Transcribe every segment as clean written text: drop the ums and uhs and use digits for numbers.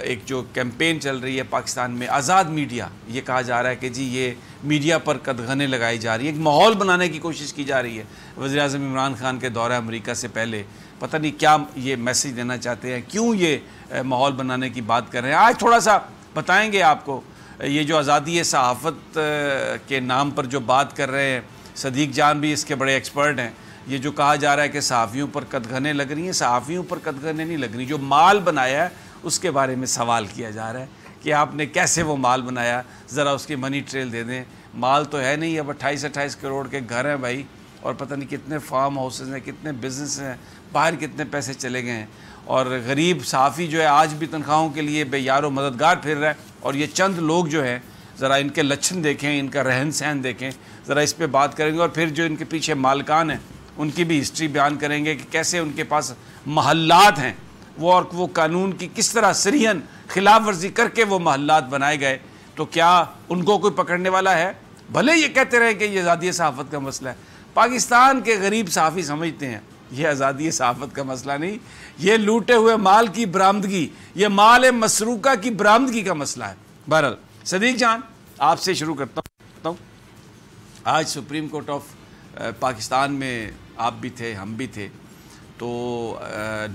ایک جو کیمپین چل رہی ہے پاکستان میں آزاد میڈیا، یہ کہا جا رہا ہے کہ جی یہ میڈیا پر قدغنیں لگائی جا رہی ہے، ایک ماحول بنانے کی کوشش کی جا رہی ہے۔ وزیر اعظم عمران خان کے دورہ امریکہ سے پہلے پتہ نہیں کیا یہ میسیج دینا چاہتے ہیں، کیوں یہ ماحول بنانے کی بات کر رہے ہیں۔ آج تھوڑا سا بتائیں گے آپ کو، یہ جو آزادی صحافت کے نام پر جو بات کر رہے ہیں، صدیق جان بھی اس کے بڑے ایکسپرٹ ہیں، یہ جو کہا جا رہا ہے کہ صحافیوں پر قدغنیں لگ رہی ہیں، صحافیوں پر قدغنیں نہیں لگ رہی، جو مال بنایا ہے اس کے بارے میں سوال کیا جا رہا ہے کہ آپ نے کیسے وہ مال بنایا، ذرا اس کی منی ٹریل دے دیں۔ مال تو ہے نہیں، اب 28 کروڑ کے گھر ہیں بھائی، اور پتہ نہیں کتنے فارم ہاؤسز ہیں، کتنے بزنس ہیں، باہر کتنے پیسے چلے گئے ہیں، اور غریب صحافی جو ہے آج بھی تنخواہوں کے لیے بے یار و مددگار پھر رہا ہے۔ اور یہ چند لوگ جو ہیں، ذرا ان کے لچھن دیکھیں، ان کا رہن سہن دیکھیں، ذرا اس پہ بات کریں گے، اور پھر جو ان کے پیچھے مالکان ہیں ان کی بھی ہسٹری بیان کریں گے کہ کیسے ان کے پاس محلات ہیں، وہ قانون کی کس طرح سریحاً خلاف ورزی کر کے وہ محلات بنائے گئے، تو کیا ان کو کوئی پکڑنے والا ہے؟ بھلے یہ کہتے رہے کہ یہ آزادی صحافت کا مسئلہ ہے، پاکستان کے غریب صحافی سمجھتے ہیں یہ آزادی صحافت کا مسئلہ نہیں، یہ لوٹے ہوئے مال کی برآمدگی، یہ مال مسروقہ کی برآمدگی کا مسئلہ ہے۔ بہرحال صدیق جان، آپ سے شروع کرتا ہوں۔ آج سپریم کورٹ آف پاکستان میں آپ بھی تھے، ہم بھی تھے، تو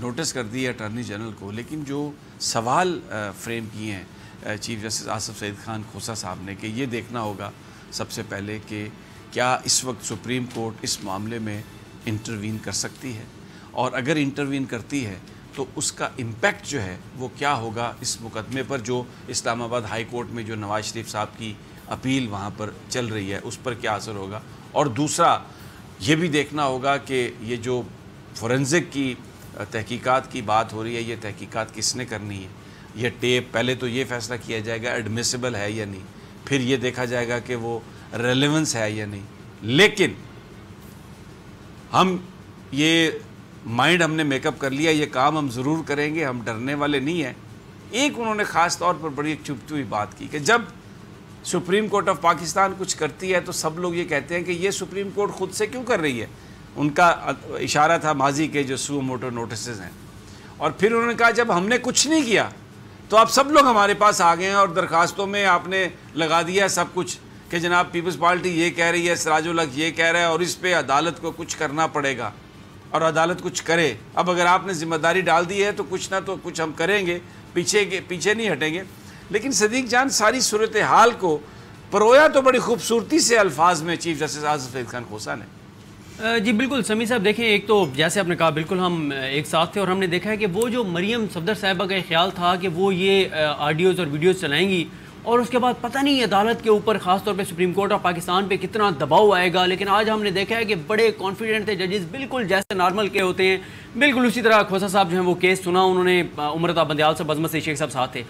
نوٹس کر دی ہے اٹارنی جنرل کو، لیکن جو سوال فریم کیے ہیں چیف جسٹس آصف سعید خان کھوسہ صاحب نے، کہ یہ دیکھنا ہوگا سب سے پہلے کہ کیا اس وقت سپریم کورٹ اس معاملے میں انٹروین کر سکتی ہے، اور اگر انٹروین کرتی ہے تو اس کا امپیکٹ جو ہے وہ کیا ہوگا اس مقدمے پر، جو اسلام آباد ہائی کورٹ میں جو نواز شریف صاحب کی اپیل وہاں پر چل رہی ہے اس پر کیا اثر ہوگا۔ اور دوسرا یہ بھی دیکھنا ہوگا کہ یہ جو فورنزک کی تحقیقات کی بات ہو رہی ہے، یہ تحقیقات کس نے کرنی ہے، یہ ٹیپ پہلے تو یہ فیصلہ کیا جائے گا ایڈمیسیبل ہے یا نہیں، پھر یہ دیکھا جائے گا کہ وہ ریلیونس ہے یا نہیں۔ لیکن ہم یہ مائنڈ ہم نے میک اپ کر لیا، یہ کام ہم ضرور کریں گے، ہم ڈرنے والے نہیں ہیں۔ ایک انہوں نے خاص طور پر بڑی ایک چبھتی ہوئی بات کی کہ جب سپریم کورٹ آف پاکستان کچھ کرتی ہے تو سب لوگ یہ کہتے ہیں کہ یہ سپریم کورٹ خود سے کیوں کر رہی ہے۔ ان کا اشارہ تھا ماضی کے جو سو موٹو نوٹسز ہیں، اور پھر انہوں نے کہا جب ہم نے کچھ نہیں کیا تو آپ سب لوگ ہمارے پاس آ گئے ہیں اور درخواستوں میں آپ نے لگا دیا ہے سب کچھ کہ جناب پیپلز پارٹی یہ کہہ رہی ہے، سراج الحق یہ کہہ رہا ہے، اور اس پہ عدالت کو کچھ کرنا پڑے گا، اور عدالت کچھ کرے۔ اب اگر آپ نے ذمہ داری ڈال دی ہے تو کچھ نہ تو کچھ ہم کریں گے، پیچھے نہیں ہٹیں گے۔ لیکن صدیق جان، ساری صورتحال کو پرویا تو بڑی خوبصورتی سے الفاظ میں چیف جسٹس آصف سعید خان کھوسہ نے۔ جی بالکل سمیع صاحب، دیکھیں ایک تو جیسے آپ نے کہا بالکل ہم ایک ساتھ تھے، اور ہم نے دیکھا ہے کہ وہ جو مریم صفدر صاحبہ کا خیال تھا کہ وہ یہ آڈیوز اور ویڈیوز چلائیں گی، اور اس کے بعد پتہ نہیں عدالت کے اوپر خاص طور پہ سپریم کورٹ آف پاکستان پہ کتنا دباؤ آئے گا، لیکن آج ہم نے دیکھا ہے کہ بڑے کانفیڈنٹ تھے ججز، بالکل جیسے نارمل کے ہوتے ہیں، بالکل اسی طرح کھوسہ صاحب جو ہیں وہ کیس سنا، انہوں نے عمرتا بندیال صاحب، عظمت سے شیخ صاحب ساتھ تھے۔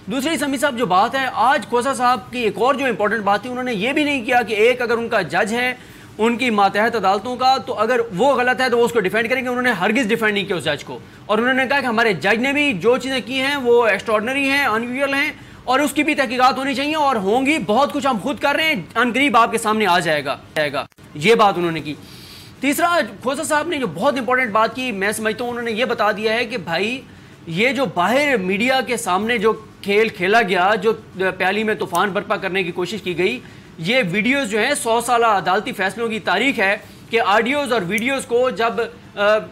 دوسری سمیع صاحب جو بات ہے، آج کھوسہ صاحب کی ایک اور جو امپورٹنٹ بات تھی، انہوں نے یہ بھی نہیں کیا کہ ایک اگر ان کا جج ہے ان کی ماتحت عدالتوں کا، تو اگر وہ غلط ہے تو وہ اس کو ڈیفینڈ کریں گے، انہوں نے ہرگز ڈیفینڈ نہیں کیا اس جج کو، اور انہوں نے کہا کہ ہمارے جج نے بھی جو چیزیں کی ہیں وہ ایکسٹراڈنری ہیں، انیوژل ہیں، اور اس کی بھی تحقیقات ہونی چاہیے، اور ہوں گی، بہت کچھ ہم خود کر رہے ہیں، ان قریب آپ کے سامنے آ جائے گا، یہ بات انہوں نے کی۔ تیسرا کھوسہ صاحب نے جو بہت امپورٹنٹ بات کی، میں سمجھتا ہوں انہوں نے یہ بتا دیا ہے کہ بھائی یہ جو باہر میڈیا کے سامنے جو کھیل کھیلا گیا، جو پیالی میں طوفان برپا کرنے کی کوشش کی گئی، یہ ویڈیوز جو ہیں 100 سالہ عدالتی فیصلوں کی تاریخ ہے کہ آڈیوز اور ویڈیوز کو جب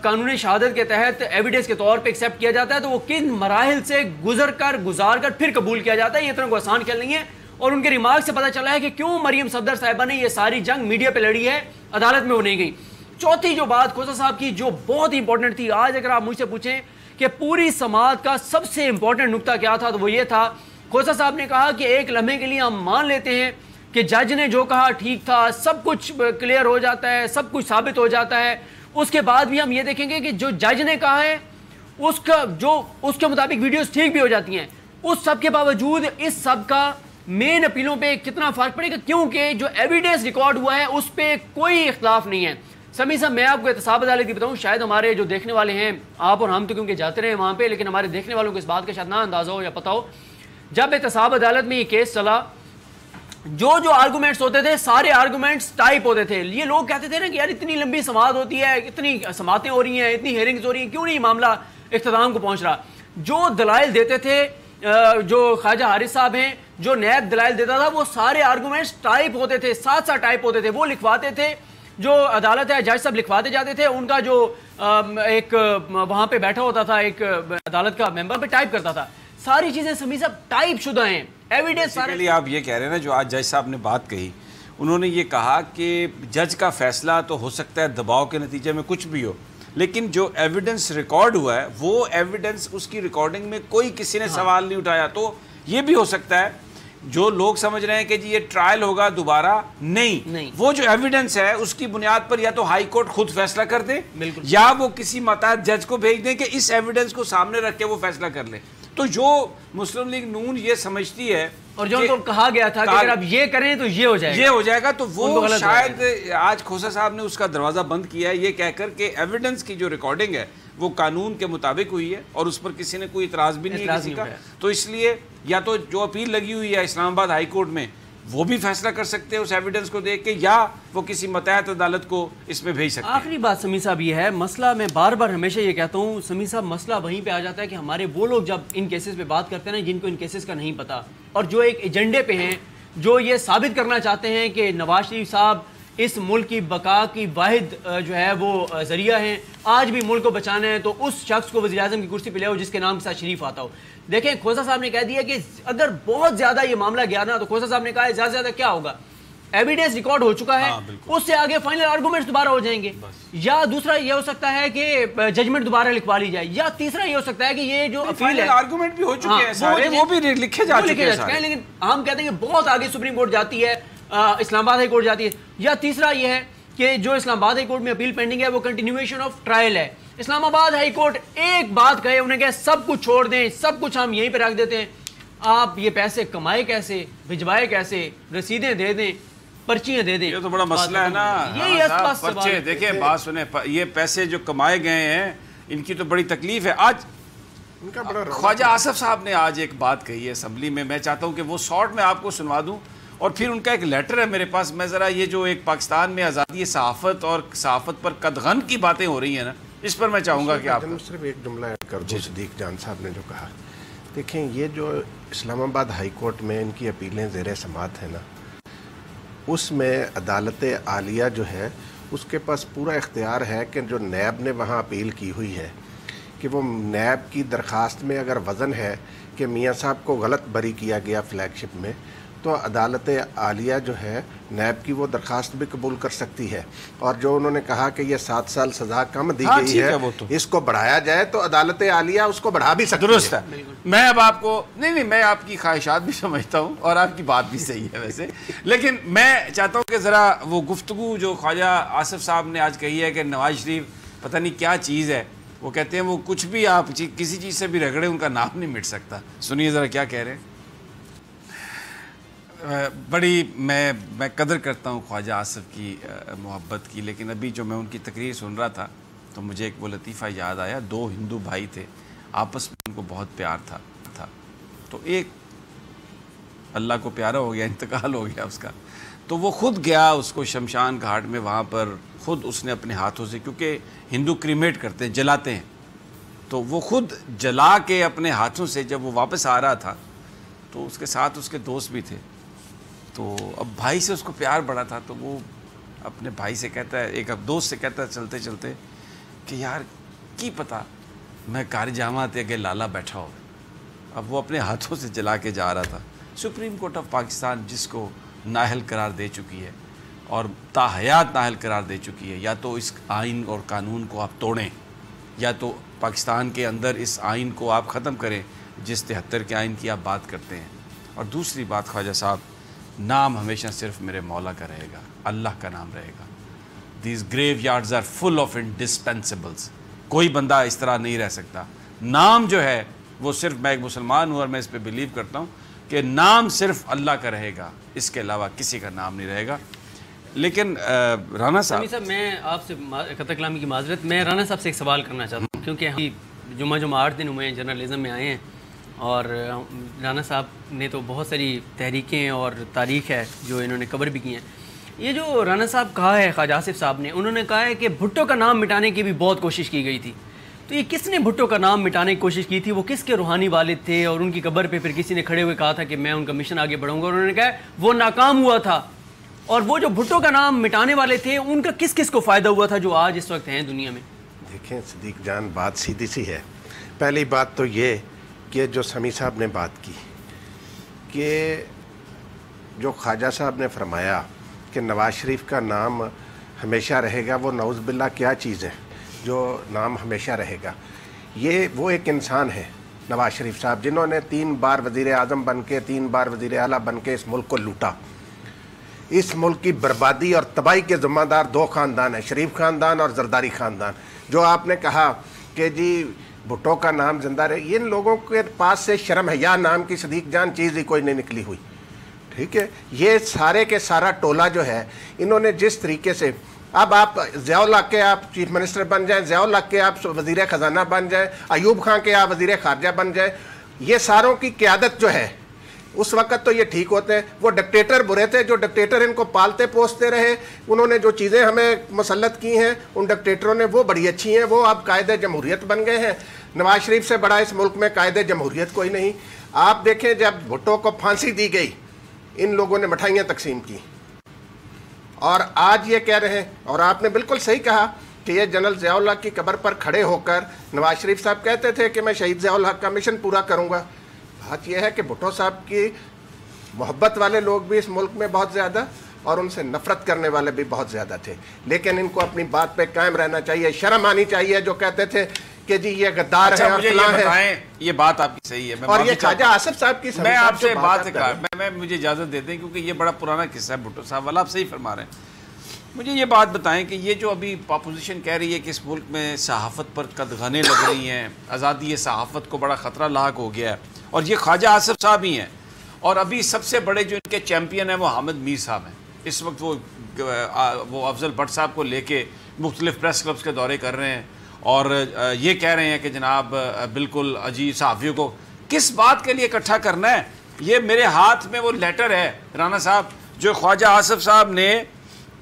قانون شہادت کے تحت ایویڈنس کے طور پہ ایکسیپٹ کیا جاتا ہے تو وہ کن مراحل سے گزار کر پھر قبول کیا جاتا ہے، یہ اتنا کوئی آسان کھیل نہیں ہے۔ اور ان کے ریمارک سے پتہ چلا ہے کہ کیوں مریم صفدر صاحبہ نے یہ ساری جنگ میڈیا پہ لڑی ہے، عدالت میں وہ نہیں گئی۔ چوتھی جو بات کھوسہ صاحب کی جو بہت امپورٹنٹ تھی، آج اگر آپ مجھ سے پوچھیں کہ پوری سماعت کا سب سے امپورٹنٹ نقطہ کیا تھا تو وہ یہ تھا، کھوسہ صاحب نے کہا کہ ایک لمحے کے لیے ہم مان لیتے ہیں کہ جج نے جو کہا ٹھیک تھا، سب کچھ کلیئر ہو جاتا ہے، سب کچھ ثابت ہو جاتا ہے، اس کے بعد بھی ہم یہ دیکھیں گے کہ جو جج نے کہا ہے اس کے مطابق ویڈیوز ٹھیک بھی ہو جاتی ہیں، اس سب کے باوجود اس سب کا مین اپیلوں پہ کتنا فرق پڑے گا، کیونکہ جو ایویڈنس ریکارڈ ہوا ہے اس پہ کوئی اختلاف نہیں ہے۔ سمیع صاحب، میں آپ کو احتساب عدالت کی بتاؤں، شاید ہمارے جو دیکھنے والے ہیں، آپ اور ہم تو کیونکہ جاتے رہے وہاں پہ، لیکن ہمارے دیکھنے والوں کو اس بات کا شاید نہ اندازہ ہو یا پتہ ہو، جب احتساب عدالت میں یہ کیس چلا، جو آرگومنٹس ہوتے تھے سارے آرگومنٹس ٹائپ ہوتے تھے۔ یہ لوگ کہتے تھے نا کہ یار اتنی لمبی سماعت ہوتی ہے، اتنی سماعتیں ہو رہی ہیں، اتنی ہیئرنگز ہو رہی ہیں، کیوں نہیں معاملہ اختتام کو پہنچ رہا۔ جو دلائل دیتے تھے جو خواجہ حارث صاحب ہیں جو نیب دلائل دیتا تھا وہ سارے آرگومنٹس ٹائپ ہوتے تھے، ساتھ ٹائپ ہوتے تھے، وہ لکھواتے تھے، جو عدالت ہے جج صاحب لکھواتے جاتے تھے، ان کا جو ایک وہاں پہ بیٹھا ہوتا تھا ایک عدالت کا ممبر پہ ٹائپ کرتا تھا. ساری چیزیں سمیع صاحب ٹائپ شدہ ہیں، ایویڈنس سارے. آپ یہ کہہ رہے ہیں نا جو آج جج صاحب نے بات کہی، انہوں نے یہ کہا کہ جج کا فیصلہ تو ہو سکتا ہے دباؤ کے نتیجے میں کچھ بھی ہو، لیکن جو ایویڈنس ریکارڈ ہوا ہے وہ ایویڈنس اس کی ریکارڈنگ میں کوئی کسی نے سوال نہیں اٹھایا. تو یہ بھی ہو سکتا ہے جو لوگ سمجھ رہے ہیں کہ جی یہ ٹرائل ہوگا دوبارہ، نہیں، وہ جو ایویڈنس ہے اس کی بنیاد پر یا تو ہائی کورٹ خود فیصلہ کر دے یا وہ کسی متعدد جج کو بھیج دیں کہ اس ایویڈنس کو سامنے رکھ کے وہ فیصلہ کر لے. تو جو مسلم لیگ نون یہ سمجھتی ہے اور جو ان کو کہا گیا تھا کہ اگر آپ یہ کریں تو یہ ہو جائے گا، تو وہ شاید آج کھوسا صاحب نے اس کا دروازہ بند کیا ہے یہ کہہ کر کہ ایویڈنس کی جو ریکارڈنگ ہے وہ قانون کے مطابق ہوئی ہے اور اس پر کسی نے کوئی اعتراض بھی نہیں ہے کسی کا. تو اس لیے یا تو جو اپیل لگی ہوئی ہے اسلام آباد ہائی کورٹ میں وہ بھی فیصلہ کر سکتے ہیں اس ایویڈنس کو دیکھ کے، یا وہ کسی متعدد عدالت کو اس میں بھیج سکتے ہیں. آخری بات سمیع صاحب یہ ہے، مسئلہ میں بار بار ہمیشہ یہ کہتا ہوں سمیع صاحب، مسئلہ وہیں پہ آ جاتا ہے کہ ہمارے وہ لوگ جب ان کیسز پہ بات کرتے ہیں نا جن کو ان کیسز کا نہیں پتا اور جو ایک ایجنڈے پہ ہیں، جو یہ ثابت کرنا چاہتے ہیں کہ نواز شریف صاحب اس ملک کی بقا کی واحد جو ہے وہ ذریعہ ہیں، آج بھی ملک کو بچانا ہے تو اس شخص کو وزیر اعظم کی کرسی پہ لے آؤ جس کے نام کے ساتھ شریف آتا ہو. دیکھیں کھوسا صاحب نے کہہ دیا کہ اگر بہت زیادہ یہ معاملہ گیا نا تو کھوسا صاحب نے کہا ہے زیادہ سے زیادہ کیا ہوگا، ایویڈنس ریکارڈ ہو چکا ہے، اس سے آگے فائنل آرگومنٹس دوبارہ ہو جائیں گے، یا دوسرا یہ ہو سکتا ہے کہ ججمنٹ دوبارہ لکھوا لی جائے، یا تیسرا یہ ہو سکتا ہے کہ یہ جو اپیل ہے آرگومنٹ بھی ہو چکے ہیں سارے، وہ بھی لکھے جا چکے ہیں، لیکن ہم کہتے ہیں کہ بہت آگے سپریم کورٹ جاتی ہے، اسلام آباد ہائی کورٹ جاتی ہے. یا تیسرا یہ ہے کہ جو اسلام آباد ہائی کورٹ میں اپیل پینڈنگ ہے وہ کنٹینیویشن آف ٹرائل ہے. اسلام آباد ہائی کورٹ ایک بات کہے، انہیں کہے سب کچھ چھوڑ دیں، سب کچھ ہم یہیں پہ رکھ دیتے ہیں، آپ یہ پیسے کمائے کیسے، بھجوائے کیسے، رسیدیں دے دیں، پرچیاں دے دیں. یہ تو بڑا مسئلہ ہے نا پرچے. دیکھیں بات سنیں، یہ پیسے جو کمائے گئے ہیں ان کی تو بڑی تکلیف ہے. آج خواجہ آصف صاحب نے آج ایک بات کہی ہے اسمبلی میں چاہتا ہوں کہ وہ شارٹ میں آپ کو سنوا دوں، اور پھر ان کا ایک لیٹر ہے میرے پاس. میں ذرا یہ جو ایک پاکستان میں آزادی صحافت اور صحافت پر قدغن کی باتیں ہو رہی ہیں نا، اس پر میں چاہوں گا کہ آپ صرف ایک جملہ ایڈ کر دوں. صدیق جان صاحب نے جو کہا، دیکھیں یہ جو اسلام آباد ہائی کورٹ میں ان کی اپیلیں زیر سماعت ہیں نا، اس میں عدالت عالیہ جو ہے اس کے پاس پورا اختیار ہے کہ جو نیب نے وہاں اپیل کی ہوئی ہے کہ وہ نیب کی درخواست میں اگر وزن ہے کہ میاں صاحب کو غلط بری کیا گیا فلیگ شپ میں، تو عدالت عالیہ جو ہے نیب کی وہ درخواست بھی قبول کر سکتی ہے. اور جو انہوں نے کہا کہ یہ 7 سال سزا کم دی گئی ہے اس کو بڑھایا جائے تو عدالت عالیہ اس کو بڑھا بھی سکتی ہے. درست ہے. میں اب آپ کو نہیں میں آپ کی خواہشات بھی سمجھتا ہوں اور آپ کی بات بھی صحیح ہے ویسے، لیکن میں چاہتا ہوں کہ ذرا وہ گفتگو جو خواجہ آصف صاحب نے آج کہی ہے کہ نواز شریف پتہ نہیں کیا چیز ہے، وہ کہتے ہیں وہ کچھ بھی آپ کسی چیز سے بھی رگڑے ان کا نام نہیں مٹ سکتا. سنیے ذرا کیا کہہ رہے ہیں. بڑی میں قدر کرتا ہوں خواجہ آصف کی محبت کی، لیکن ابھی جو میں ان کی تقریر سن رہا تھا تو مجھے ایک وہ لطیفہ یاد آیا. 2 ہندو بھائی تھے، آپس میں ان کو بہت پیار تھا، تو ایک اللہ کو پیارا ہو گیا، انتقال ہو گیا اس کا، تو وہ خود گیا اس کو شمشان گھاٹ میں، وہاں پر خود اس نے اپنے ہاتھوں سے، کیونکہ ہندو کریمیٹ کرتے ہیں، جلاتے ہیں، تو وہ خود جلا کے اپنے ہاتھوں سے جب وہ واپس آ رہا تھا تو اس کے ساتھ اس کے دوست بھی تھے. تو اب بھائی سے اس کو پیار بڑا تھا، تو وہ اپنے بھائی سے کہتا ہے، ایک دوست سے کہتا ہے چلتے چلتے کہ یار کی پتا میں کار جامع تے اگے لالا بیٹھا ہو. اب وہ اپنے ہاتھوں سے جلا کے جا رہا تھا. سپریم کورٹ آف پاکستان جس کو نااہل قرار دے چکی ہے اور تاحیات نااہل قرار دے چکی ہے، یا تو اس آئین اور قانون کو آپ توڑیں یا تو پاکستان کے اندر اس آئین کو آپ ختم کریں جس 73 کے آئین کی آپ بات کرتے ہیں. اور دوسری بات خواجہ صاحب، نام ہمیشہ صرف میرے مولا کا رہے گا، اللہ کا نام رہے گا. These graveyards are full of indispensables. کوئی بندہ اس طرح نہیں رہ سکتا. نام جو ہے وہ صرف، میں ایک مسلمان ہوں اور میں اس پہ بلیو کرتا ہوں کہ نام صرف اللہ کا رہے گا، اس کے علاوہ کسی کا نام نہیں رہے گا. لیکن رانا صاحب، میں آپ سے قطع کلامی کی معذرت، میں رانا صاحب سے ایک سوال کرنا چاہتا ہوں، کیونکہ ہم جمعہ 8 دن ہوئے ہیں جرنلزم میں آئے ہیں، اور رانا صاحب نے تو بہت ساری تحریکیں اور تاریخ ہے جو انہوں نے کور بھی کی ہیں. یہ جو رانا صاحب کہا ہے خواجہ آصف صاحب نے، انہوں نے کہا ہے کہ بھٹو کا نام مٹانے کی بھی بہت کوشش کی گئی تھی. تو یہ کس نے بھٹو کا نام مٹانے کی کوشش کی تھی؟ وہ کس کے روحانی والد تھے؟ اور ان کی قبر پہ پھر کسی نے کھڑے ہوئے کہا تھا کہ میں ان کا مشن آگے بڑھوں گا، اور انہوں نے کہا وہ ناکام ہوا تھا. اور وہ جو بھٹو کا نام مٹانے والے تھے ان کا کس کس کو فائدہ ہوا تھا جو آج اس وقت ہیں دنیا میں؟ دیکھیں صدیق جان، بات سیدھی سی ہے. پہلی بات تو یہ کہ جو سمیع صاحب نے بات کی کہ جو خواجہ صاحب نے فرمایا کہ نواز شریف کا نام ہمیشہ رہے گا، وہ نعوذ باللہ کیا چیز ہے جو نام ہمیشہ رہے گا. یہ وہ ایک انسان ہے نواز شریف صاحب جنہوں نے 3 بار وزیر اعظم بن کے 3 بار وزیر اعلیٰ بن کے اس ملک کو لوٹا. اس ملک کی بربادی اور تباہی کے ذمہ دار 2 خاندان ہیں، شریف خاندان اور زرداری خاندان. جو آپ نے کہا کہ جی بھٹو کا نام زندہ رہے، ان لوگوں کے پاس سے شرم حیا نام کی صدیق جان چیز ہی کوئی نہیں نکلی ہوئی. ٹھیک ہے، یہ سارے کے سارا ٹولہ جو ہے انہوں نے جس طریقے سے، اب آپ ضیاء الحق کے آپ چیف منسٹر بن جائیں، ضیاء الحق کے آپ وزیر خزانہ بن جائیں، ایوب خان کے آپ وزیر خارجہ بن جائیں، یہ ساروں کی قیادت جو ہے اس وقت تو یہ ٹھیک ہوتے ہیں. وہ ڈکٹیٹر برے تھے، جو ڈکٹیٹر ان کو پالتے پوستے رہے، انہوں نے جو چیزیں ہمیں مسلط کی ہیں ان ڈکٹیٹروں نے، وہ بڑی اچھی ہیں، وہ اب قائد جمہوریت بن گئے ہیں. نواز شریف سے بڑا اس ملک میں قائد جمہوریت کوئی نہیں. آپ دیکھیں جب بھٹو کو پھانسی دی گئی ان لوگوں نے مٹھائیاں تقسیم کی، اور آج یہ کہہ رہے ہیں، اور آپ نے بالکل صحیح کہا کہ یہ جنرل ضیاء الحق کی قبر پر کھڑے ہو کر نواز شریف صاحب کہتے تھے کہ میں شہید ضیاء الحق کا مشن پورا کروں گا. بات یہ ہے کہ بھٹو صاحب کی محبت والے لوگ بھی اس ملک میں بہت زیادہ اور ان سے نفرت کرنے والے بھی بہت زیادہ تھے، لیکن ان کو اپنی بات پہ قائم رہنا چاہیے. شرم آنی چاہیے جو کہتے تھے کہ جی یہ غدار ہے اور فلاں ہے. یہ بات آپ کی صحیح ہے، اور یہ خواجہ آصف صاحب کی میں آپ سے بات میں مجھے اجازت دیتے ہیں کیونکہ یہ بڑا پرانا قصہ ہے بھٹو صاحب والا. آپ صحیح فرما رہے ہیں. مجھے یہ بات بتائیں کہ یہ جو ابھی اپوزیشن کہہ رہی ہے کہ اس ملک میں صحافت پر قدغنیں لگ رہی ہیں، آزادی صحافت کو بڑا خطرہ لاحق ہو گیا ہے، اور یہ خواجہ آصف صاحب ہی ہیں، اور ابھی سب سے بڑے جو ان کے چیمپئن ہیں وہ حامد میر صاحب ہیں. اس وقت وہ افضل بٹ صاحب کو لے کے مختلف پریس کلبز کے دورے کر رہے ہیں، اور یہ کہہ رہے ہیں کہ جناب بالکل عجیب صحافیوں کو کس بات کے لیے اکٹھا کرنا ہے. یہ میرے ہاتھ میں وہ لیٹر ہے رانا صاحب جو خواجہ آصف صاحب نے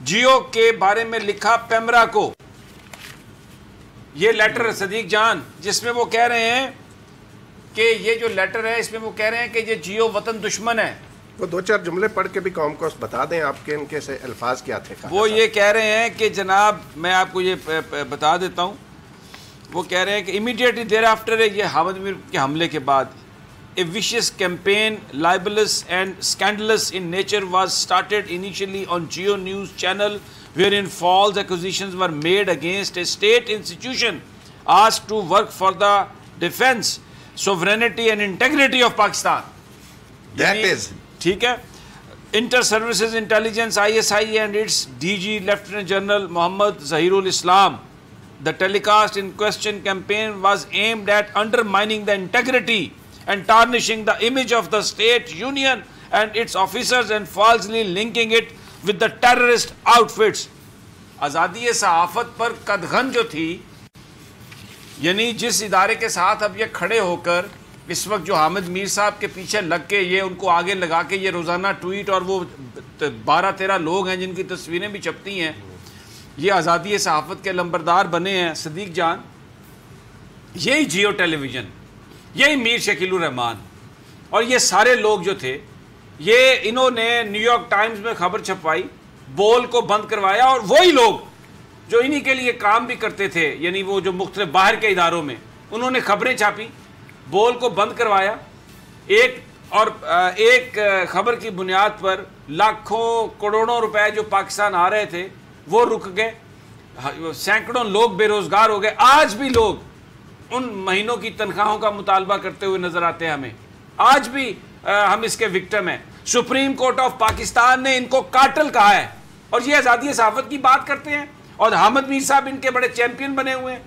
جیو کے بارے میں لکھا پیمرا کو. یہ لیٹر صدیق جان جس میں وہ کہہ رہے ہیں کہ یہ جو لیٹر ہے اس میں وہ کہہ رہے ہیں کہ یہ جیو وطن دشمن ہے. وہ 2-4 جملے پڑھ کے بھی قوم کو بتا دیں آپ کے ان کے سے الفاظ کیا تھے. وہ یہ کہہ رہے ہیں کہ جناب میں آپ کو یہ بتا دیتا ہوں. وہ کہہ رہے ہیں کہ امیڈیٹلی دیر آفٹر یہ حامد میر کے حملے کے بعد a vicious campaign libelous and scandalous in nature was started initially on Geo News channel wherein false accusations were made against a state institution asked to work for the defense, sovereignty and integrity of Pakistan. That is ٹھیک ہے. Inter-Services Intelligence ISI and its DG Lieutenant General Mohammad Zahirul Islam. The telecast in question campaign was aimed at undermining the integrity and tarnishing the image of the state union and its officers and falsely linking it with the terrorist outfits. آزادی صحافت پر قدغن جو تھی، یعنی جس ادارے کے ساتھ اب یہ کھڑے ہو کر اس وقت جو حامد میر صاحب کے پیچھے لگ کے یہ ان کو آگے لگا کے یہ روزانہ ٹویٹ، اور وہ 12-13 لوگ ہیں جن کی تصویریں بھی چھپتی ہیں، یہ آزادی صحافت کے لمبردار بنے ہیں. صدیق جان، یہی جیو ٹیلی ویژن، یہی میر شکیل الرحمان اور یہ سارے لوگ جو تھے، یہ انہوں نے نیو یارک ٹائمز میں خبر چھپوائی، بول کو بند کروایا، اور وہی لوگ جو انہی کے لیے کام بھی کرتے تھے، یعنی وہ جو مختلف باہر کے اداروں میں، انہوں نے خبریں چھاپی، بول کو بند کروایا. ایک خبر کی بنیاد پر لاکھوں کروڑوں روپے جو پاکستان آ رہے تھے وہ رک گئے، سینکڑوں لوگ بے روزگار ہو گئے. آج بھی لوگ ان مہینوں کی تنخواہوں کا مطالبہ کرتے ہوئے نظر آتے ہیں ہمیں، آج بھی ہم اس کے وکٹم ہیں. سپریم کورٹ آف پاکستان نے ان کو قاتل کہا ہے، اور یہ آزادی صحافت کی بات کرتے ہیں، اور حامد میر صاحب ان کے بڑے چیمپئن بنے ہوئے ہیں.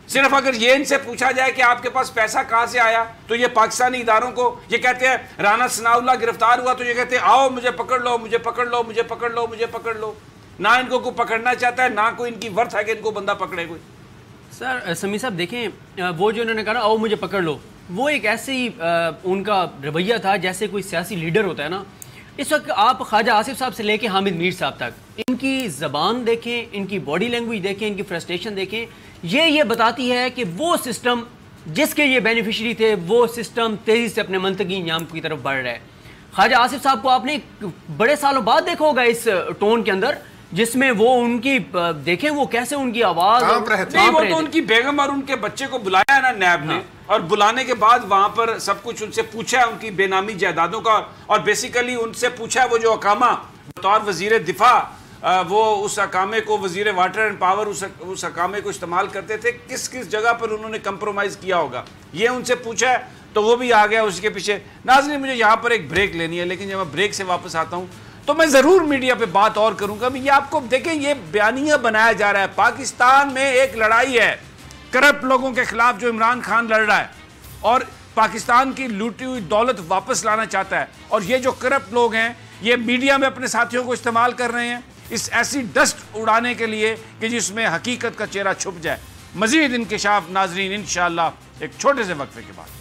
صرف اگر یہ ان سے پوچھا جائے کہ آپ کے پاس پیسہ کہاں سے آیا تو یہ پاکستانی اداروں کو یہ کہتے ہیں، رانا ثناء اللہ گرفتار ہوا تو یہ کہتے ہیں آؤ مجھے پکڑ لو، مجھے پکڑ لو، مجھے پکڑ لو، مجھے پکڑ لو. نہ ان کو کوئی پکڑنا چاہتا ہے، نہ کوئی ان کی ورتھ ہے کہ ان کو بندہ پکڑے کوئی. سر سمیع صاحب دیکھیں، وہ جو انہوں نے کہا آؤ مجھے پکڑ لو، وہ ایک ایسی ان کا رویہ تھا جیسے کوئی سیاسی لیڈر ہوتا ہے نا. اس وقت آپ خواجہ آصف صاحب سے لے کے حامد میر صاحب تک ان کی زبان دیکھیں، ان کی باڈی لینگویج دیکھیں، ان کی فرسٹریشن دیکھیں، یہ بتاتی ہے کہ وہ سسٹم جس کے یہ بینیفیشری تھے وہ سسٹم تیزی سے اپنے منطقی انجام کی طرف بڑھ رہا ہے. خواجہ آصف صاحب کو آپ نے بڑے سالوں بعد دیکھا ہوگا اس ٹون کے اندر, جس میں وہ ان کی دیکھیں وہ کیسے ان کی آواز نہیں, وہ تو ان کی بیگم اور ان کے بچے کو بلایا ہے نا نیب نے, اور بلانے کے بعد وہاں پر سب کچھ ان سے پوچھا ہے ان کی بے نامی جائیدادوں کا, اور بیسیکلی ان سے پوچھا ہے وہ جو اقامہ بطور وزیر دفاع وہ اس اقامے کو وزیر واٹر اینڈ پاور اس اقامے کو استعمال کرتے تھے, کس کس جگہ پر انہوں نے کمپرومائز کیا ہوگا, یہ ان سے پوچھا ہے. تو وہ بھی آ گیا اس کے پیچھے. ناظرین مجھے یہاں پر ایک بریک لینی ہے, لیکن جب میں بریک سے واپس آتا ہوں تو میں ضرور میڈیا پہ بات اور کروں گا. یہ آپ کو دیکھیں, یہ بیانیہ بنایا جا رہا ہے. پاکستان میں ایک لڑائی ہے کرپٹ لوگوں کے خلاف جو عمران خان لڑ رہا ہے, اور پاکستان کی لوٹی ہوئی دولت واپس لانا چاہتا ہے, اور یہ جو کرپٹ لوگ ہیں یہ میڈیا میں اپنے ساتھیوں کو استعمال کر رہے ہیں اس ایسی ڈسٹ اڑانے کے لیے کہ جس میں حقیقت کا چہرہ چھپ جائے. مزید انکشاف ناظرین انشاءاللہ ایک چھوٹے سے وقفے کے بعد.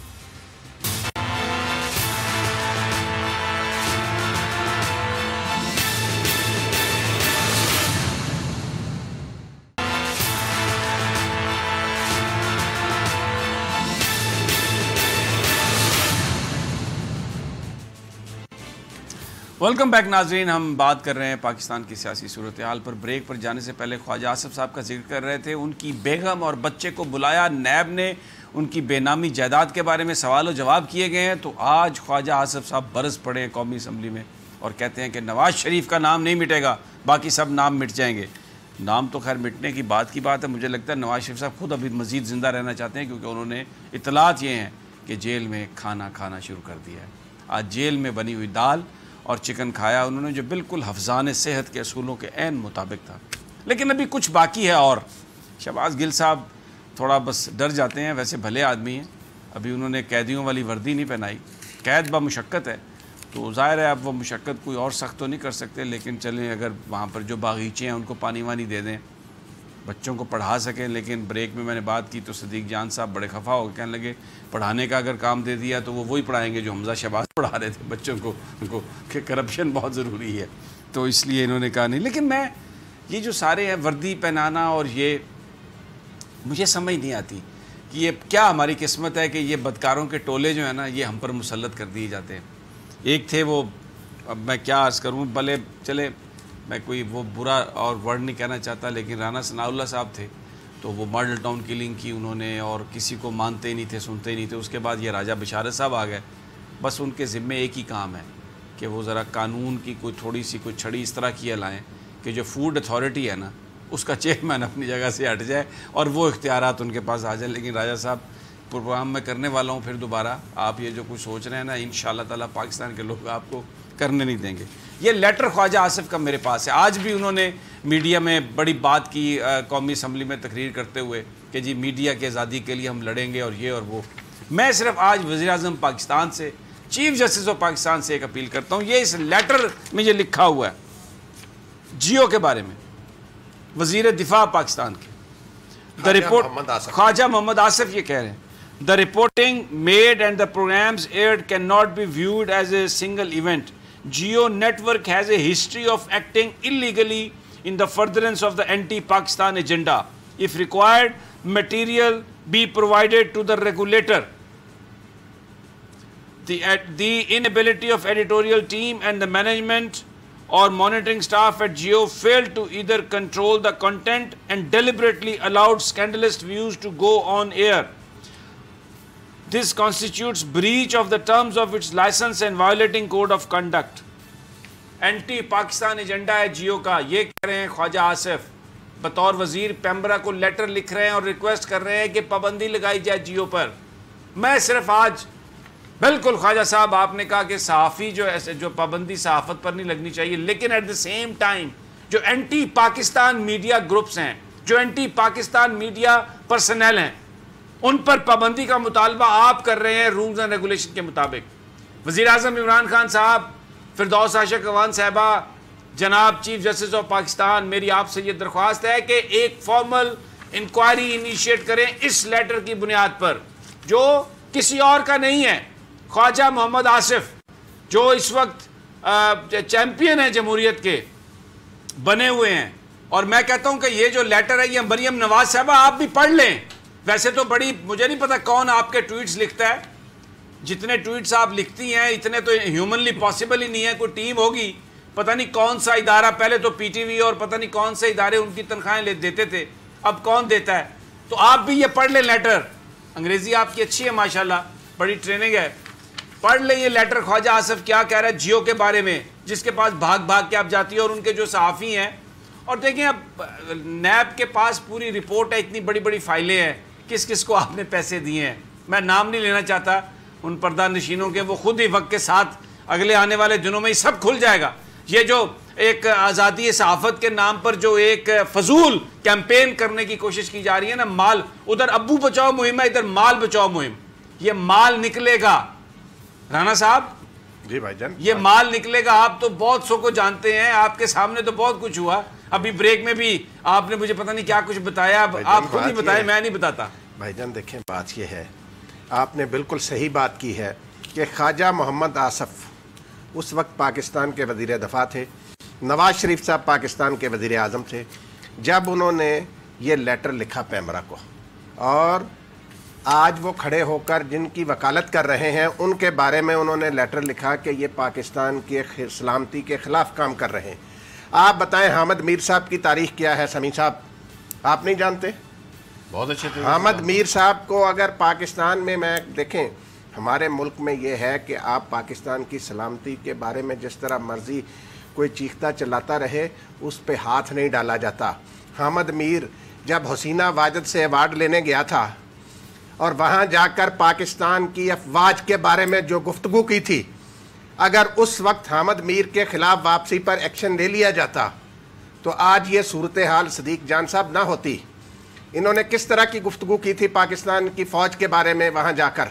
ویلکم بیک ناظرین, ہم بات کر رہے ہیں پاکستان کی سیاسی صورتحال پر. بریک پر جانے سے پہلے خواجہ آصف صاحب کا ذکر کر رہے تھے, ان کی بیگم اور بچے کو بلایا نیب نے, ان کی بے نامی جائیداد کے بارے میں سوال و جواب کیے گئے ہیں. تو آج خواجہ آصف صاحب برس پڑے ہیں قومی اسمبلی میں اور کہتے ہیں کہ نواز شریف کا نام نہیں مٹے گا, باقی سب نام مٹ جائیں گے. نام تو خیر مٹنے کی بات ہے, مجھے لگتا ہے نواز شریف صاحب خود ابھی مزید زندہ رہنا چاہتے ہیں, کیونکہ انہوں نے اطلاعات یہ ہیں کہ جیل میں کھانا شروع کر دیا ہے. آج جیل میں بنی ہوئی دال اور چکن کھایا انہوں نے, جو بالکل حفظان صحت کے اصولوں کے عین مطابق تھا. لیکن ابھی کچھ باقی ہے. اور شہباز گل صاحب تھوڑا بس ڈر جاتے ہیں, ویسے بھلے آدمی ہیں. ابھی انہوں نے قیدیوں والی وردی نہیں پہنائی. قید بمشقت ہے, تو ظاہر ہے اب وہ مشقت کوئی اور سخت تو نہیں کر سکتے, لیکن چلیں اگر وہاں پر جو باغیچے ہیں ان کو پانی وانی دے دیں, بچوں کو پڑھا سکیں. لیکن بریک میں نے بات کی تو صدیق جان صاحب بڑے خفا ہو گئے, کہنے لگے پڑھانے کا اگر کام دے دیا تو وہ وہی پڑھائیں گے جو حمزہ شہباز پڑھا رہے تھے بچوں کو, کہ کرپشن بہت ضروری ہے. تو اس لیے انہوں نے کہا نہیں. لیکن میں یہ جو سارے ہیں وردی پہنانا, اور یہ مجھے سمجھ نہیں آتی کہ یہ کیا ہماری قسمت ہے کہ یہ بدکاروں کے ٹولے جو ہیں نا یہ ہم پر مسلط کر دیے جاتے ہیں. ایک تھے وہ, اب میں کیا عرض کروں, بھلے چلے میں کوئی وہ برا اور ورڈ نہیں کہنا چاہتا, لیکن رانا ثناء اللہ صاحب تھے, تو وہ ماڈل ٹاؤن کلنگ کی انہوں نے, اور کسی کو مانتے ہی نہیں تھے, سنتے ہی نہیں تھے. اس کے بعد یہ راجہ بشارت صاحب آ گئے. بس ان کے ذمے ایک ہی کام ہے کہ وہ ذرا قانون کی کوئی تھوڑی سی کوئی چھڑی اس طرح کی لائیں کہ جو فوڈ اتھارٹی ہے نا اس کا چیئرمین اپنی جگہ سے ہٹ جائے اور وہ اختیارات ان کے پاس آ جائیں. لیکن راجہ صاحب پروگرام میں کرنے والا ہوں پھر دوبارہ, آپ یہ جو کچھ سوچ رہے ہیں نا انشاءاللہ تعالیٰ پاکستان کے لوگ آپ کو کرنے نہیں دیں گے. یہ لیٹر خواجہ آصف کا میرے پاس ہے. آج بھی انہوں نے میڈیا میں بڑی بات کی قومی اسمبلی میں تقریر کرتے ہوئے کہ جی میڈیا کی آزادی کے لیے ہم لڑیں گے اور یہ اور وہ. میں صرف آج وزیر اعظم پاکستان سے, چیف جسٹس آف پاکستان سے ایک اپیل کرتا ہوں. یہ اس لیٹر میں یہ لکھا ہوا ہے جیو کے بارے میں, وزیر دفاع پاکستان کے, دا رپورٹ خواجہ محمد آصف یہ کہہ رہے ہیں the reporting made and the programs aired cannot be viewed as a single event. Geo network has a history of acting illegally in the furtherance of the anti-Pakistan agenda. If required, material be provided to the regulator. The inability of editorial team and the management or monitoring staff at Geo failed to either control the content and deliberately allowed scandalous views to go on air. This constitutes breach of the terms of its license and violating code of conduct. Anti Pakistan agenda ہے جیو کا, یہ کہہ رہے ہیں خواجہ آصف. بطور وزیر پیمبرا کو letter لکھ رہے ہیں اور ریکویسٹ کر رہے ہیں کہ پابندی لگائی جائے جیو پر. میں صرف آج بالکل خواجہ صاحب آپ نے کہا کہ صحافی جو ایسے جو پابندی صحافت پر نہیں لگنی چاہیے, لیکن ایٹ دا سیم ٹائم جو اینٹی پاکستان میڈیا گروپس ہیں, جو اینٹی پاکستان میڈیا پرسنل ہیں, ان پر پابندی کا مطالبہ آپ کر رہے ہیں رولز اینڈ ریگولیشن کے مطابق. وزیر اعظم عمران خان صاحب, فردوس عاشق اخوان صاحبہ, جناب چیف جسٹس آف پاکستان, میری آپ سے یہ درخواست ہے کہ ایک فارمل انکوائری انیشیٹ کریں اس لیٹر کی بنیاد پر, جو کسی اور کا نہیں ہے. خواجہ محمد آصف جو اس وقت چیمپئن ہیں جمہوریت کے بنے ہوئے ہیں, اور میں کہتا ہوں کہ یہ جو لیٹر ہے یہ مریم نواز صاحبہ آپ بھی پڑھ لیں. ویسے تو بڑی مجھے نہیں پتا کون آپ کے ٹویٹس لکھتا ہے, جتنے ٹویٹس آپ لکھتی ہیں اتنے تو ہیومنلی پاسبل ہی نہیں ہے. کوئی ٹیم ہوگی, پتہ نہیں کون سا ادارہ, پہلے تو پی ٹی وی اور پتہ نہیں کون سے ادارے ان کی تنخواہیں دیتے تھے, اب کون دیتا ہے. تو آپ بھی یہ پڑھ لیں لیٹر, انگریزی آپ کی اچھی ہے ماشاءاللہ, بڑی ٹریننگ ہے, پڑھ لیں یہ لیٹر. خواجہ آصف کیا کہہ رہا ہے جیو کے بارے میں, جس کے پاس بھاگ بھاگ کے آپ جاتی ہے, اور ان کے جو صحافی ہیں. اور دیکھیں اب نیب کے پاس پوری رپورٹ ہے, اتنی بڑی بڑی فائلیں ہیں, کس کس کو آپ نے پیسے دیے ہیں. میں نام نہیں لینا چاہتا ان پردہ نشینوں کے, وہ خود ہی وقت کے ساتھ اگلے آنے والے دنوں میں ہی سب کھل جائے گا. یہ جو ایک آزادی صحافت کے نام پر جو ایک فضول کیمپین کرنے کی کوشش کی جا رہی ہے نا, مال ادھر ابو بچاؤ مہم ہے, ادھر مال بچاؤ مہم, یہ مال نکلے گا. رانا صاحب جی بھائی جان, یہ مال نکلے گا. آپ تو بہت سو کو جانتے ہیں, آپ کے سامنے تو بہت کچھ ہوا. ابھی بریک میں بھی آپ نے مجھے پتہ نہیں کیا کچھ بتایا, اب آپ خود ہی بتائیں, میں نہیں بتاتا. بھائی جان دیکھیں بات یہ ہے, آپ نے بالکل صحیح بات کی ہے کہ خواجہ محمد آصف اس وقت پاکستان کے وزیر دفاع تھے, نواز شریف صاحب پاکستان کے وزیر اعظم تھے, جب انہوں نے یہ لیٹر لکھا پیمرا کو, اور آج وہ کھڑے ہو کر جن کی وکالت کر رہے ہیں ان کے بارے میں انہوں نے لیٹر لکھا کہ یہ پاکستان کے سلامتی کے خلاف کام کر رہے ہیں. آپ بتائیں حامد میر صاحب کی تاریخ کیا ہے؟ سمیع صاحب آپ نہیں جانتے؟ بہت اچھے تھے حامد میر صاحب کو اگر پاکستان میں دیکھیں, ہمارے ملک میں یہ ہے کہ آپ پاکستان کی سلامتی کے بارے میں جس طرح مرضی کوئی چیختا چلاتا رہے, اس پہ ہاتھ نہیں ڈالا جاتا. حامد میر جب حسینہ واجد سے ایوارڈ لینے گیا تھا اور وہاں جا کر پاکستان کی افواج کے بارے میں جو گفتگو کی تھی, اگر اس وقت حامد میر کے خلاف واپسی پر ایکشن لے لیا جاتا تو آج یہ صورتحال صدیق جان صاحب نہ ہوتی. انہوں نے کس طرح کی گفتگو کی تھی پاکستان کی فوج کے بارے میں وہاں جا کر,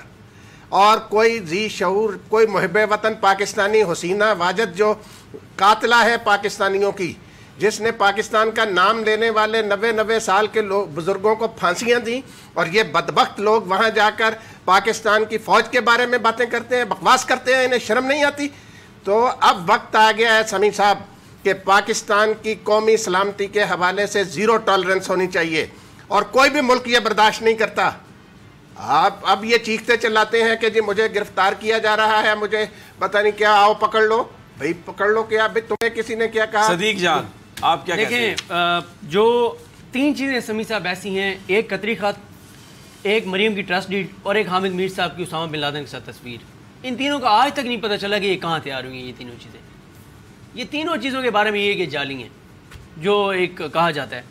اور کوئی ذی شعور, کوئی محب وطن پاکستانی حسینہ واجد جو قاتلہ ہے پاکستانیوں کی, جس نے پاکستان کا نام لینے والے 90 سال کے بزرگوں کو پھانسیاں دیں, اور یہ بدبخت لوگ وہاں جا کر پاکستان کی فوج کے بارے میں باتیں کرتے ہیں, بکواس کرتے ہیں, انہیں شرم نہیں آتی. تو اب وقت آ گیا ہے سمیع صاحب کہ پاکستان کی قومی سلامتی کے حوالے سے زیرو ٹالرنس ہونی چاہیے, اور کوئی بھی ملک یہ برداشت نہیں کرتا. آپ اب یہ چیختے چلاتے ہیں کہ جی مجھے گرفتار کیا جا رہا ہے, مجھے پتہ نہیں کیا, آؤ پکڑ لو. بھئی پکڑ لو کیا, بھئی تمہیں کسی نے کیا کہا؟ صدیق جان آپ کیا کہتے ہیں؟ دیکھیں جو 3 چیزیں سمیع صاحب ایسی ہیں, ایک قطری خط, ایک مریم کی ٹرسٹ ڈیڈ, اور ایک حامد میر صاحب کی اسامہ بن لادن کے ساتھ تصویر. ان تینوں کا آج تک نہیں پتہ چلا کہ یہ کہاں تیار ہوئی ہیں. یہ تینوں چیزیں, یہ تینوں چیزوں کے بارے میں یہ کہ جعلی ہیں جو ایک کہا جاتا ہے.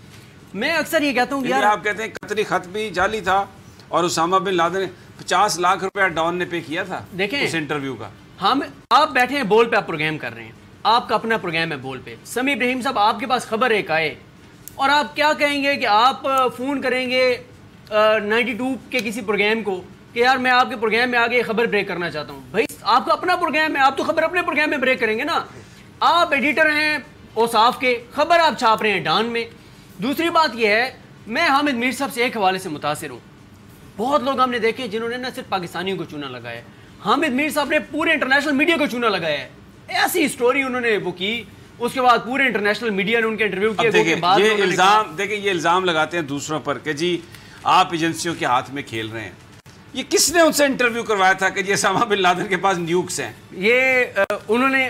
میں اکثر یہ کہتا ہوں کہ یار آپ کہتے ہیں قطری خط بھی جعلی تھا, اور اسامہ بن لادن نے 50 لاکھ روپیہ ڈان نے پے کیا تھا دیکھیں اس انٹرویو کا. آپ بیٹھے ہیں بول پہ, آپ پروگرام کر رہے ہیں, آپ کا اپنا پروگرام ہے بول پہ. سمیع ابراہیم صاحب آپ کے پاس خبر ایک آئے, اور آپ کیا کہیں گے کہ آپ فون کریں گے 92 کے کسی پروگرام کو کہ یار میں آپ کے پروگرام میں آگے خبر بریک کرنا چاہتا ہوں. بھائی آپ کا اپنا پروگرام ہے, آپ تو خبر اپنے پروگرام میں بریک کریں گے نا. آپ ایڈیٹر ہیں اوصاف کے, خبر آپ چھاپ رہے ہیں ڈان میں. دوسری بات یہ ہے, میں حامد میر صاحب سے ایک حوالے سے متاثر ہوں. بہت لوگ ہم نے دیکھے جنہوں نے نہ صرف پاکستانیوں کو چونا لگایا ہے, حامد میر صاحب نے پورے انٹرنیشنل میڈیا کو چونا لگایا ہے. ایسی سٹوری انہوں نے وہ کی, اس کے بعد پورے انٹرنیشنل میڈیا نے ان کے انٹرویو کیے. یہ الزام لگاتے ہیں دوسروں پر کہ جی آپ ایجنسیوں کے ہاتھ میں کھیل رہے ہیں. یہ کس نے ان سے انٹرویو کروایا تھا کہ جی اسامہ بن لادن کے پاس نیوکس ہیں؟ یہ انہوں نے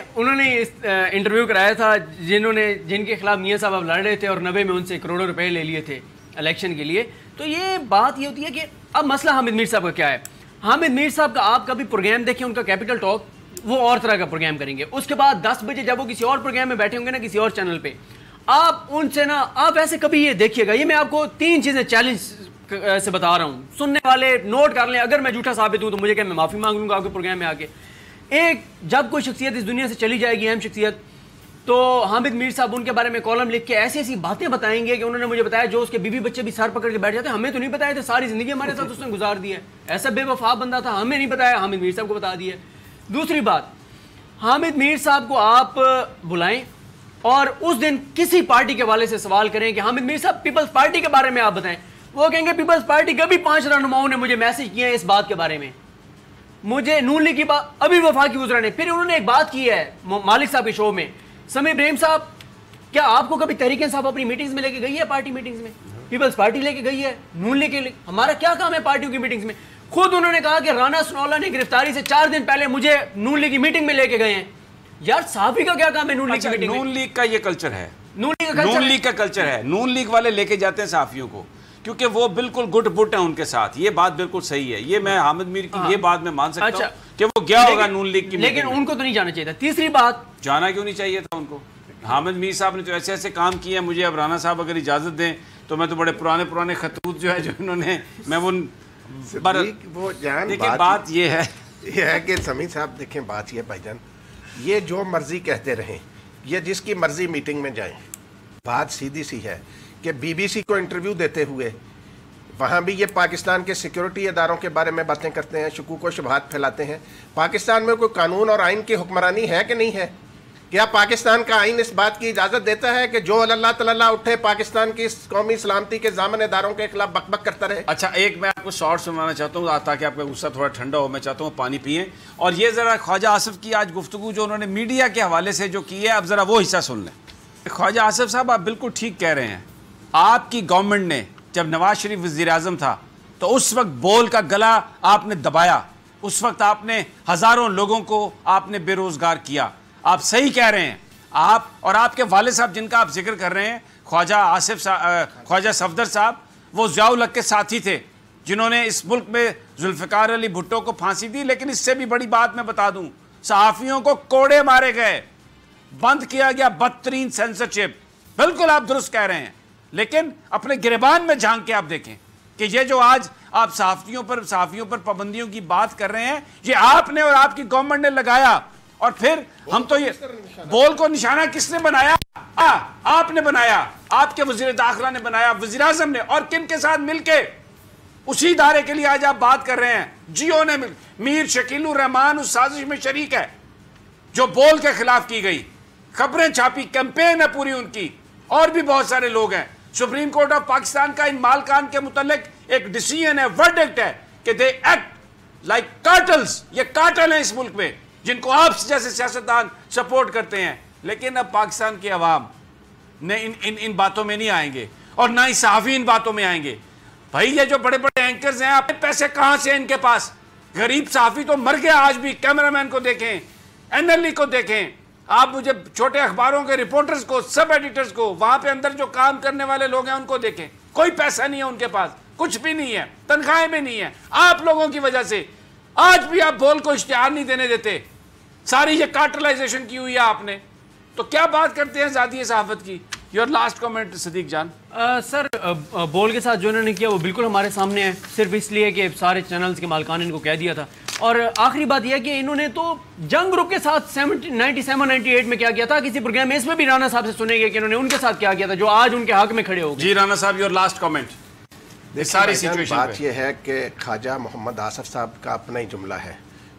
انٹرویو کرایا تھا جن کے خلاف میاں صاحب اب لڑ رہے تھے, اور 90 میں ان سے کروڑوں روپے لے لیے تھے الیکشن کے لیے. تو یہ بات یہ ہوتی ہے کہ اب مسئلہ حامد میر صاحب کا کیا ہے. حامد میر صاحب کا آپ کبھی پروگرام دیکھیں, ان کا کیپٹل ٹاک, وہ اور طرح کا پروگرام کریں گے. اس کے بعد 10 بجے جب وہ کسی اور پروگرام میں بیٹھے ہوں گے نا, کسی اور چینل پہ, آپ ان سے نا, آپ ایسے کبھی یہ دیکھیے گا, یہ میں آپ کو 3 چیزیں چیلنج سے بتا رہا ہوں, سننے والے نوٹ کر لیں. اگر میں جھوٹا ثابت ہوں تو مجھے کہ میں معافی مانگ لوں گا آپ کے پروگرام میں آ کے. ایک, جب کوئی شخصیت اس دنیا سے چلی جائے گی, اہم شخصیت, تو حامد میر صاحب ان کے بارے میں کالم لکھ کے ایسی ایسی باتیں بتائیں گے کہ انہوں نے مجھے بتایا جو اس کے بیوی بچے بھی سر پکڑ کے بیٹھ جاتے ہیں, ہمیں تو نہیں بتایا تھا, ساری زندگی ہمارے ساتھ اس نے گزار دی ہے, ایسا بے وفا بندہ تھا, ہمیں نہیں بتایا, حامد میر صاحب کو بتا دیا. دوسری بات, حامد میر صاحب کو آپ بلائیں اور اس دن کسی پارٹی کے حوالے سے سوال کریں کہ حامد میر صاحب پیپلز پارٹی کے بارے میں آپ بتائیں. وہ کہیں گے پیپلز پارٹی کے بھی 5 رہنماؤں نے مجھے میسج کیے ہیں اس بات کے بارے میں, مجھے نون لیگ کی بات ابھی وفاقی وزراء نے. پھر انہوں نے ایک بات کی ہے مالک صاحب کے شو میں, سمیع ابراہیم صاحب کیا آپ کو کبھی تحریک انصاف اپنی میٹنگز میں لے کے گئی ہے؟ پارٹی میٹنگز میں پیپلز پارٹی لے کے گئی ہے؟ نون لے کے ہمارا کیا کام ہے پارٹیوں کی میٹنگز میں؟ خود انہوں نے کہا کہ رانا ثناءاللہ نے گرفتاری سے 4 دن پہلے مجھے نون لیگ کی میٹنگ میں لے کے گئے ہیں. یار صحافی کا کیا کام ہے نون لیگ کی میٹنگ میں؟ نون لیگ کا یہ کلچر ہے, نون لیگ کا کلچر ہے. نون لیگ والے لے کے جاتے ہیں صحافیوں کو کیونکہ وہ بالکل گٹ بٹ ہیں ان کے ساتھ. یہ بات بالکل صحیح ہے, یہ میں حامد میر کی یہ بات میں مان سکتا ہوں کہ وہ گیا ہوگا نون لیگ کی میٹنگ, لیکن ان کو تو نہیں جانا چاہیے تھا. تیسری بات, جانا کیوں نہیں چاہیے تھا ان کو؟ حامد میر صاحب نے تو ایسے ایسے کام کیے ہیں. مجھے اب رانا صاحب اگر اجازت دیں تو میں تو بڑے پرانے خطوط جو ہے جو انہوں نے, میں وہ دیکھیں بات یہ ہے کہ سمیع صاحب دیکھیں بات یہ بھائی جان, یہ جو مرضی کہتے رہیں, یہ جس کی مرضی میٹنگ میں جائیں, بات سیدھی سی ہے کہ بی بی سی کو انٹرویو دیتے ہوئے وہاں بھی یہ پاکستان کے سیکیورٹی اداروں کے بارے میں باتیں کرتے ہیں, شکوک و شبہات پھیلاتے ہیں. پاکستان میں کوئی قانون اور آئین کی حکمرانی ہے کہ نہیں ہے؟ کیا پاکستان کا آئین اس بات کی اجازت دیتا ہے کہ جو اللہ تعالیٰ اٹھے پاکستان کی قومی سلامتی کے ضامن اداروں کے خلاف بک بک کرتا رہے؟ اچھا ایک میں آپ کو شارٹ سنوانا چاہتا ہوں تاکہ آپ کا غصہ تھوڑا ٹھنڈا ہو. میں چاہتا ہوں پانی پئیں, اور یہ ذرا خواجہ آصف کی آج گفتگو جو انہوں نے میڈیا کے حوالے سے جو کی ہے, اب ذرا وہ حصہ سن لیں. خواجہ آصف صاحب آپ بالکل ٹھیک کہہ رہے ہیں. آپ کی گورنمنٹ نے جب نواز شریف وزیر اعظم تھا تو اس وقت بول کا گلا آپ نے دبایا, اس وقت آپ نے ہزاروں لوگوں کو آپ نے بے روزگار کیا. آپ صحیح کہہ رہے ہیں. آپ اور آپ کے والد صاحب جن کا آپ ذکر کر رہے ہیں, خواجہ صفدر صاحب, وہ ضیاء الحق کے ساتھی تھے جنہوں نے اس ملک میں ذوالفقار علی بھٹو کو پھانسی دی. لیکن اس سے بھی بڑی بات میں بتا دوں, صحافیوں کو کوڑے مارے گئے, بند کیا گیا, بدترین سینسرشپ. بالکل آپ درست کہہ رہے ہیں, لیکن اپنے گریبان میں جھانک کے آپ دیکھیں کہ یہ جو آج آپ صحافیوں پر پابندیوں کی بات کر رہے ہیں, یہ آپ نے اور آپ کی گورنمنٹ نے لگایا. اور پھر ہم تو یہ بول کو نشانہ کس نے بنایا؟ آپ نے بنایا, آپ کے وزیر داخلہ نے بنایا, وزیر اعظم نے, اور کن کے ساتھ مل کے اسی ادارے کے لیے آج آپ بات کر رہے ہیں. جیو نے میر شکیل الرحمان اس سازش میں شریک ہے جو بول کے خلاف کی گئی, خبریں چھاپی, کیمپین ہے پوری ان کی, اور بھی بہت سارے لوگ ہیں. سپریم کورٹ آف پاکستان کا ان مالکان کے متعلق ایک ڈیسیژن ہے, ورڈکٹ ہے کہ دے ایکٹ لائک کارٹلز. یہ کارٹل ہیں اس ملک میں جن کو آپ جیسے سیاستدان سپورٹ کرتے ہیں. لیکن اب پاکستان کی عوام ان باتوں میں نہیں آئیں گے, اور نہ ہی صحافی ان باتوں میں آئیں گے. بھائی یہ جو بڑے بڑے اینکرز ہیں, آپ پیسے کہاں سے ان کے پاس؟ غریب صحافی تو مر گیا آج بھی. کیمرہ مین کو دیکھیں, این ایل ای کو دیکھیں, آپ مجھے چھوٹے اخباروں کے رپورٹرز کو, سب ایڈیٹرز کو, وہاں پہ اندر جو کام کرنے والے لوگ ہیں ان کو دیکھیں. کوئی پیسہ نہیں ہے ان کے پاس, کچھ بھی نہیں ہے, تنخواہیں بھی نہیں ہیں. آپ لوگوں کی وجہ سے آج بھی آپ بول کو اشتہار نہیں دینے دیتے. ساری یہ کارٹلائزیشن کی ہوئی ہے آپ نے. تو کیا بات کرتے ہیں آزادی صحافت کی؟ یور لاسٹ کمنٹ صدیق جان. سر بول کے ساتھ جو انہوں نے کیا وہ بالکل ہمارے سامنے ہے, صرف اس لیے کہ سارے چینلز کے مالکان نے ان کو کہہ دیا تھا. اور آخری بات یہ ہے کہ انہوں نے تو جنگ گروپ کے ساتھ 97-98 میں کیا کیا تھا کسی پروگرام میں, اس میں بھی رانا صاحب سے سنیں گے کہ انہوں نے ان کے ساتھ کیا کیا تھا جو آج ان کے حق میں کھڑے ہو گئے. جی رانا صاحب یور لاسٹ کمنٹ. ساری سچویشن بات یہ ہے کہ خواجہ محمد آصف صاحب کا اپنا ہی جملہ ہے,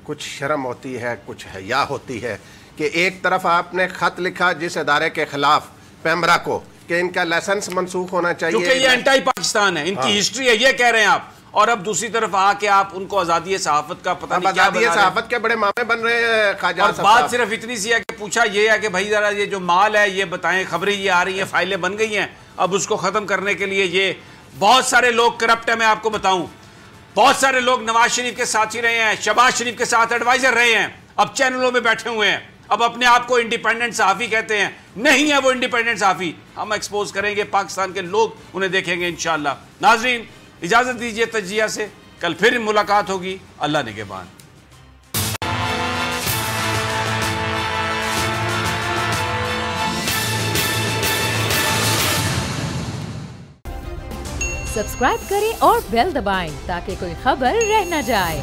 کچھ شرم ہوتی ہے, کچھ حیا ہوتی ہے کہ ایک طرف آپ نے خط لکھا جس ادارے کے خلاف پیمرا کو کہ ان کا لائسنس منسوخ ہونا چاہیے کیونکہ یہ انٹائی پاکستان ہے, ان کی ہسٹری ہے, یہ کہہ رہے ہیں آپ. اور اب دوسری طرف آ کے آپ ان کو آزادی صحافت کا پتہ نہیں کیا بنا رہے ہیں. آزادی صحافت کے بڑے مامے بن رہے ہیں خواجہ اور صاحب. بات صرف اتنی سی ہے کہ پوچھا یہ ہے کہ بھائی ذرا یہ جو مال ہے یہ بتائیں, خبریں یہ آ رہی ہیں, فائلیں بن گئی ہیں, اب اس کو ختم کرنے کے لیے یہ بہت سارے لوگ کرپٹ ہیں. میں آپ کو بتاؤں, بہت سارے لوگ نواز شریف کے ساتھی رہے ہیں, شہباز شریف کے ساتھ ایڈوائزر رہے ہیں, اب چینلوں میں بیٹھے ہوئے ہیں, اب اپنے آپ کو انڈیپینڈنٹ صحافی کہتے ہیں. نہیں ہے وہ انڈیپینڈنٹ صحافی. ہم ایکسپوز کریں گے, پاکستان کے لوگ انہیں دیکھیں گے انشاءاللہ. ناظرین اجازت دیجیے تجزیہ سے, کل پھر ملاقات ہوگی. اللہ نگہبان. سبسکرائب کریں اور بیل دبائیں تاکہ کوئی خبر رہ نہ جائے.